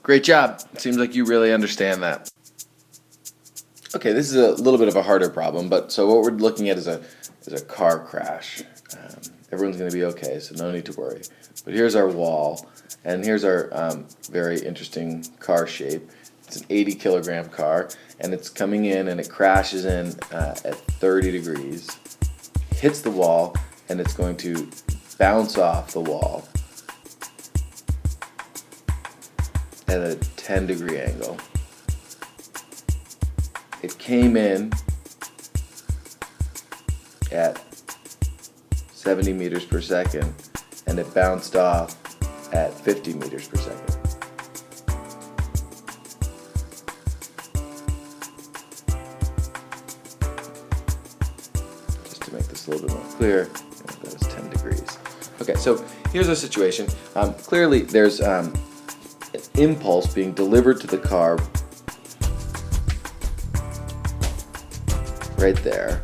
Great job. It seems like you really understand that. Okay, this is a little bit of a harder problem, but so what we're looking at is a car crash. Everyone's going to be okay, so no need to worry. But here's our wall, and here's our very interesting car shape. It's an 80 kilogram car, and it's coming in and it crashes in at 30 degrees, hits the wall, and it's going to bounce off the wall at a 10-degree angle. It came in at 70 meters per second, and it bounced off at 50 meters per second. Just to make this a little bit more clear, that was 10 degrees. Okay, so here's our situation. Clearly, there's an impulse being delivered to the car right there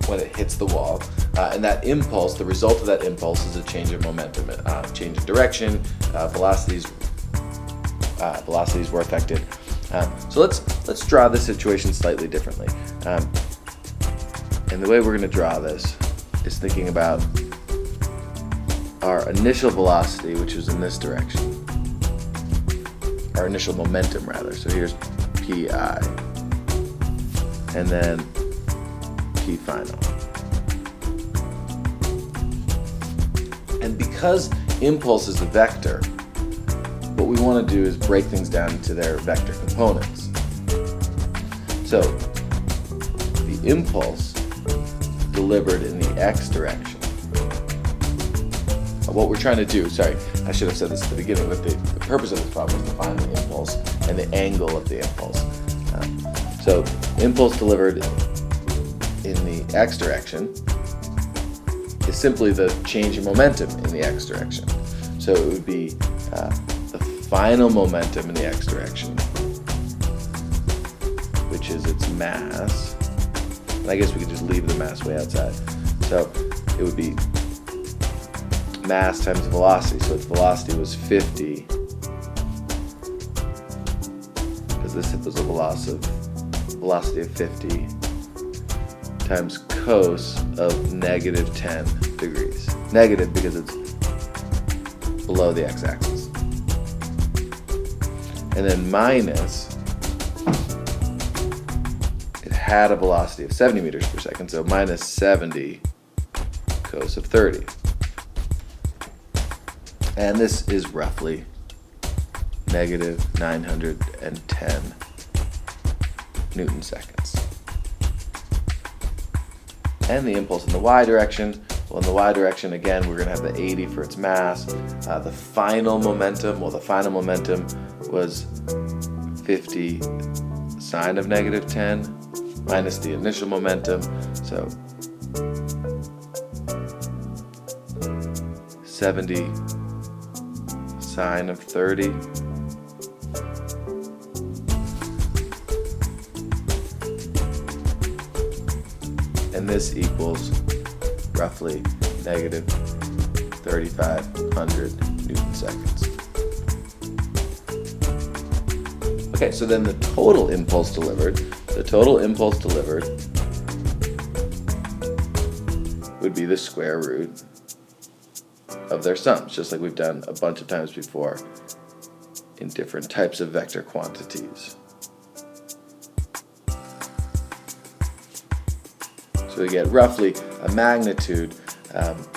when it hits the wall, and that impulse, the result of that impulse is a change of momentum, change of direction, velocities were affected. So let's draw this situation slightly differently, and the way we're going to draw this is thinking about our initial velocity, which is in this direction, our initial momentum rather. So here's pi, and then P final. And because impulse is a vector, what we want to do is break things down into their vector components. So the impulse delivered in the x direction. What we're trying to do, sorry, I should have said this at the beginning, but the purpose of this problem is to find the impulse and the angle of the impulse. So impulse delivered in the x direction is simply the change in momentum in the x direction. So it would be the final momentum in the x direction, which is its mass. And I guess we could just leave the mass way outside. So it would be mass times velocity. So its velocity was 50, because this was a velocity of 50, times cos of negative 10 degrees. Negative because it's below the x-axis. And then minus, it had a velocity of 70 meters per second, so minus 70 cos of 30. And this is roughly negative 910 Newton seconds. And the impulse in the y direction, well, in the y direction, again, we're going to have the 80 for its mass. The final momentum, well, the final momentum was 50 sine of negative 10 minus the initial momentum, so 70 sine of 30. And this equals roughly negative 3,500 Newton seconds. Okay, so then the total impulse delivered would be the square root of their sums, just like we've done a bunch of times before in different types of vector quantities. So we get roughly a magnitude of,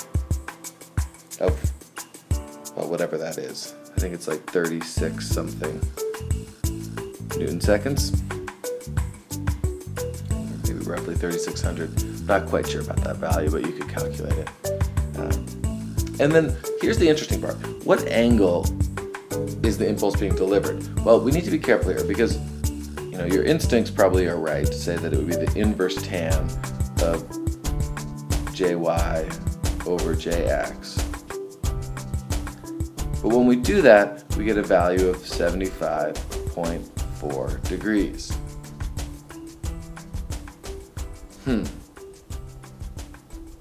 well, whatever that is. I think it's like 36 something Newton seconds. Maybe roughly 3,600. Not quite sure about that value, but you could calculate it. And then here's the interesting part. What angle is the impulse being delivered? Well, we need to be careful here because your instincts probably are right to say that it would be the inverse tan of jy over jx. But when we do that, we get a value of 75.4 degrees.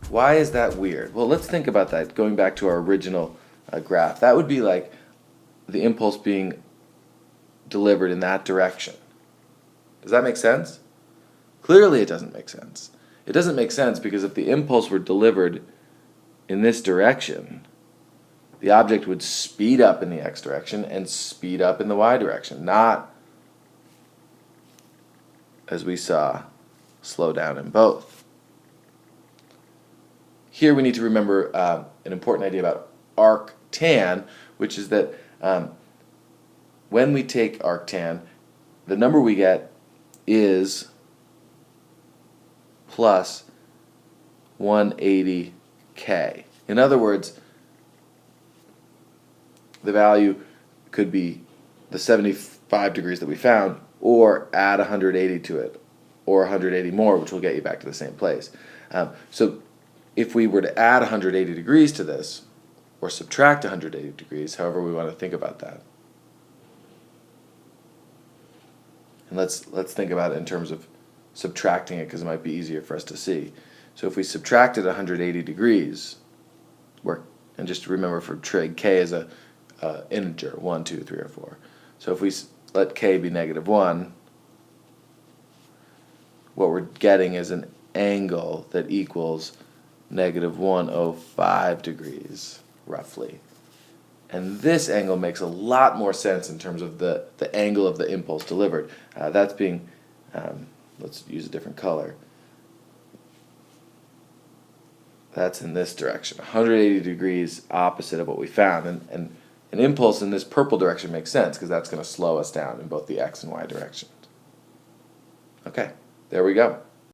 Why is that weird? Well, let's think about that, going back to our original graph. That would be like the impulse being delivered in that direction. Does that make sense? Clearly it doesn't make sense. It doesn't make sense because if the impulse were delivered in this direction, the object would speed up in the x direction and speed up in the y direction, not, as we saw, slow down in both. Here we need to remember an important idea about arctan, which is that when we take arctan, the number we get is plus 180k. In other words, the value could be the 75 degrees that we found, or add 180 to it, or 180 more, which will get you back to the same place. So if we were to add 180 degrees to this, or subtract 180 degrees, however we want to think about that. And let's think about it in terms of subtracting it, because it might be easier for us to see. So if we subtracted 180 degrees, and just remember for trig, k is a integer, 1, 2, 3, or 4. So if we let k be -1, what we're getting is an angle that equals -105 degrees, roughly. And this angle makes a lot more sense in terms of the angle of the impulse delivered. That's being, let's use a different color. That's in this direction, 180 degrees opposite of what we found. And an impulse in this purple direction makes sense because that's going to slow us down in both the x and y directions. Okay, there we go.